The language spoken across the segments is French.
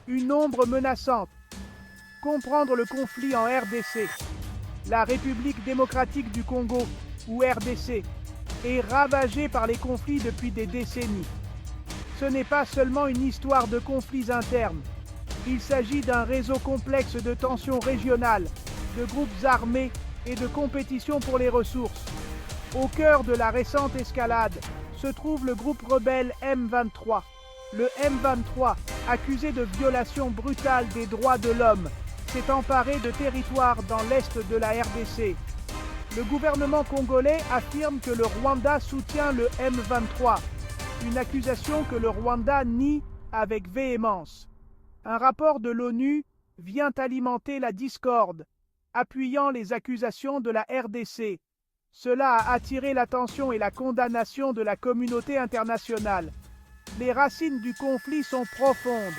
Une ombre menaçante. Comprendre le conflit en RDC. La République démocratique du Congo, ou RDC, est ravagée par les conflits depuis des décennies. Ce n'est pas seulement une histoire de conflits internes. Il s'agit d'un réseau complexe de tensions régionales, de groupes armés et de compétition pour les ressources. Au cœur de la récente escalade se trouve le groupe rebelle M23. Le M23, accusé de violation brutale des droits de l'homme, s'est emparé de territoires dans l'est de la RDC. Le gouvernement congolais affirme que le Rwanda soutient le M23, une accusation que le Rwanda nie avec véhémence. Un rapport de l'ONU vient alimenter la discorde, appuyant les accusations de la RDC. Cela a attiré l'attention et la condamnation de la communauté internationale. Les racines du conflit sont profondes.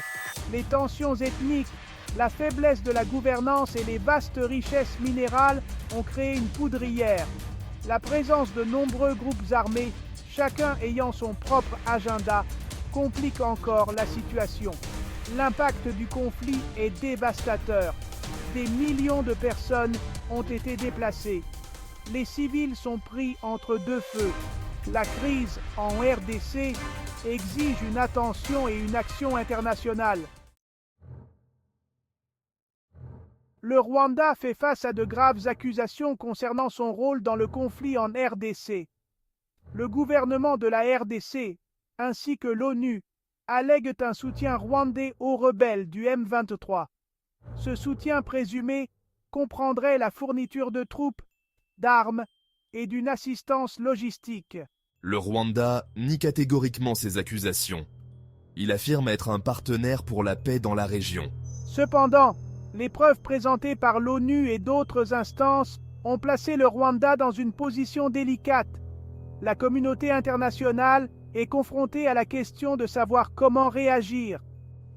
Les tensions ethniques, la faiblesse de la gouvernance et les vastes richesses minérales ont créé une poudrière. La présence de nombreux groupes armés, chacun ayant son propre agenda, complique encore la situation. L'impact du conflit est dévastateur. Des millions de personnes ont été déplacées. Les civils sont pris entre deux feux. La crise en RDC exige une attention et une action internationale. Le Rwanda fait face à de graves accusations concernant son rôle dans le conflit en RDC. Le gouvernement de la RDC, ainsi que l'ONU, allèguent un soutien rwandais aux rebelles du M23. Ce soutien présumé comprendrait la fourniture de troupes, d'armes et d'une assistance logistique. Le Rwanda nie catégoriquement ces accusations. Il affirme être un partenaire pour la paix dans la région. Cependant, les preuves présentées par l'ONU et d'autres instances ont placé le Rwanda dans une position délicate. La communauté internationale est confrontée à la question de savoir comment réagir.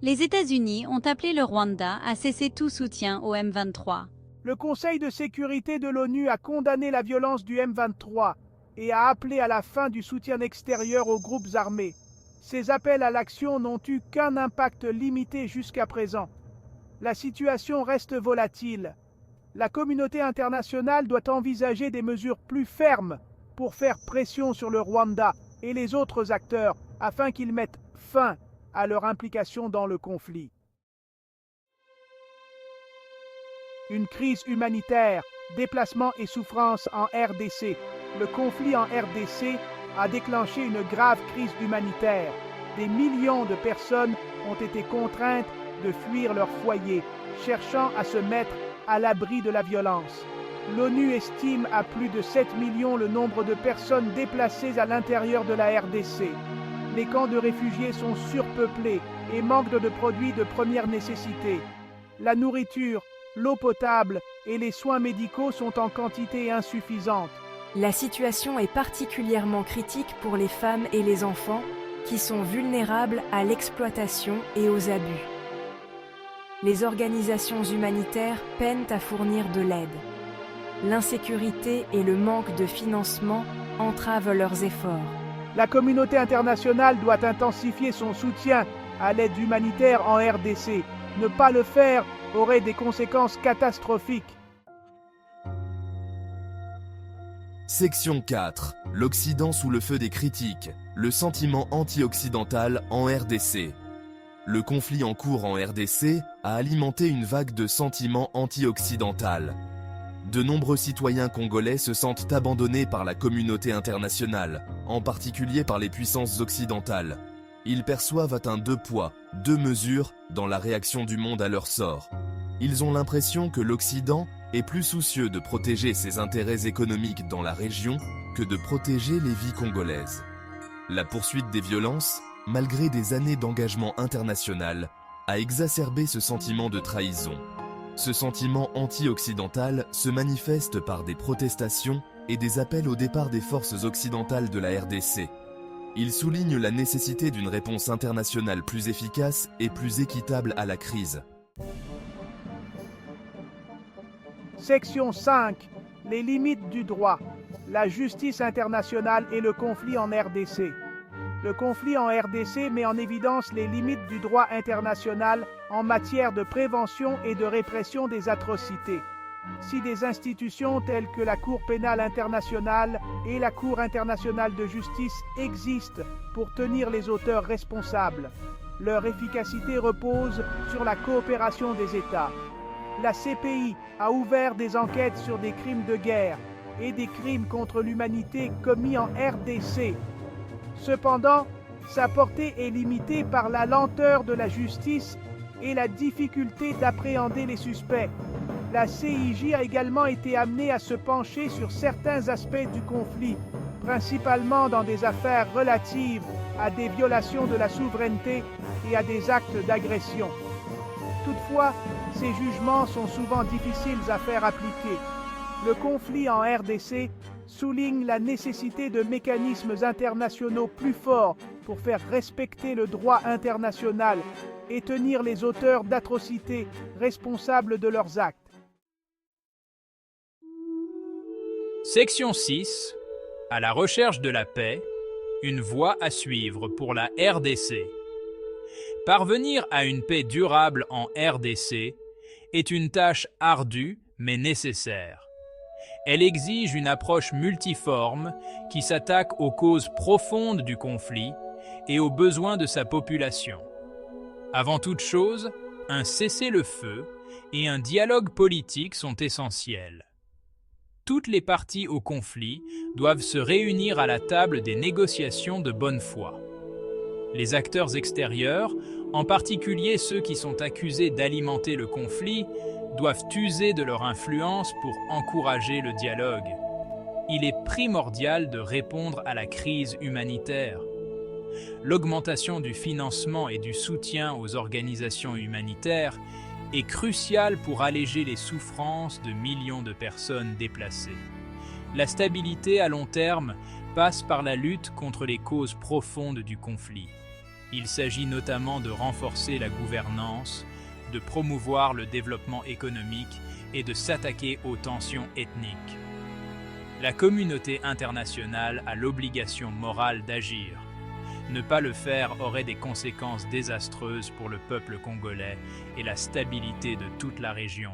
Les États-Unis ont appelé le Rwanda à cesser tout soutien au M23. Le Conseil de sécurité de l'ONU a condamné la violence du M23 et a appelé à la fin du soutien extérieur aux groupes armés. Ces appels à l'action n'ont eu qu'un impact limité jusqu'à présent. La situation reste volatile. La communauté internationale doit envisager des mesures plus fermes pour faire pression sur le Rwanda et les autres acteurs afin qu'ils mettent fin à leur implication dans le conflit. Une crise humanitaire, déplacements et souffrances en RDC. Le conflit en RDC a déclenché une grave crise humanitaire. Des millions de personnes ont été contraintes de fuir leur foyer, cherchant à se mettre à l'abri de la violence. L'ONU estime à plus de 7 millions le nombre de personnes déplacées à l'intérieur de la RDC. Les camps de réfugiés sont surpeuplés et manquent de produits de première nécessité. La nourriture, l'eau potable et les soins médicaux sont en quantité insuffisante. La situation est particulièrement critique pour les femmes et les enfants qui sont vulnérables à l'exploitation et aux abus. Les organisations humanitaires peinent à fournir de l'aide. L'insécurité et le manque de financement entravent leurs efforts. La communauté internationale doit intensifier son soutien à l'aide humanitaire en RDC. Ne pas le faire aurait des conséquences catastrophiques. Section 4. L'Occident sous le feu des critiques. Le sentiment anti-occidental en RDC. Le conflit en cours en RDC a alimenté une vague de sentiments anti-occidental. De nombreux citoyens congolais se sentent abandonnés par la communauté internationale, en particulier par les puissances occidentales. Ils perçoivent un deux poids, deux mesures dans la réaction du monde à leur sort. Ils ont l'impression que l'Occident est plus soucieux de protéger ses intérêts économiques dans la région que de protéger les vies congolaises. La poursuite des violences, malgré des années d'engagement international, a exacerbé ce sentiment de trahison. Ce sentiment anti-occidental se manifeste par des protestations et des appels au départ des forces occidentales de la RDC. Il souligne la nécessité d'une réponse internationale plus efficace et plus équitable à la crise. Section 5. Les limites du droit, la justice internationale et le conflit en RDC. Le conflit en RDC met en évidence les limites du droit international en matière de prévention et de répression des atrocités. Si des institutions telles que la Cour pénale internationale et la Cour internationale de justice existent pour tenir les auteurs responsables, leur efficacité repose sur la coopération des États. La CPI a ouvert des enquêtes sur des crimes de guerre et des crimes contre l'humanité commis en RDC. Cependant, sa portée est limitée par la lenteur de la justice et la difficulté d'appréhender les suspects. La CIJ a également été amenée à se pencher sur certains aspects du conflit, principalement dans des affaires relatives à des violations de la souveraineté et à des actes d'agression. Toutefois, ces jugements sont souvent difficiles à faire appliquer. Le conflit en RDC souligne la nécessité de mécanismes internationaux plus forts pour faire respecter le droit international et tenir les auteurs d'atrocités responsables de leurs actes. Section 6. À la recherche de la paix, une voie à suivre pour la RDC. Parvenir à une paix durable en RDC est une tâche ardue mais nécessaire. Elle exige une approche multiforme qui s'attaque aux causes profondes du conflit et aux besoins de sa population. Avant toute chose, un cessez-le-feu et un dialogue politique sont essentiels. Toutes les parties au conflit doivent se réunir à la table des négociations de bonne foi. Les acteurs extérieurs, en particulier ceux qui sont accusés d'alimenter le conflit, doivent user de leur influence pour encourager le dialogue. Il est primordial de répondre à la crise humanitaire. L'augmentation du financement et du soutien aux organisations humanitaires est cruciale pour alléger les souffrances de millions de personnes déplacées. La stabilité à long terme passe par la lutte contre les causes profondes du conflit. Il s'agit notamment de renforcer la gouvernance, de promouvoir le développement économique et de s'attaquer aux tensions ethniques. La communauté internationale a l'obligation morale d'agir. Ne pas le faire aurait des conséquences désastreuses pour le peuple congolais et la stabilité de toute la région.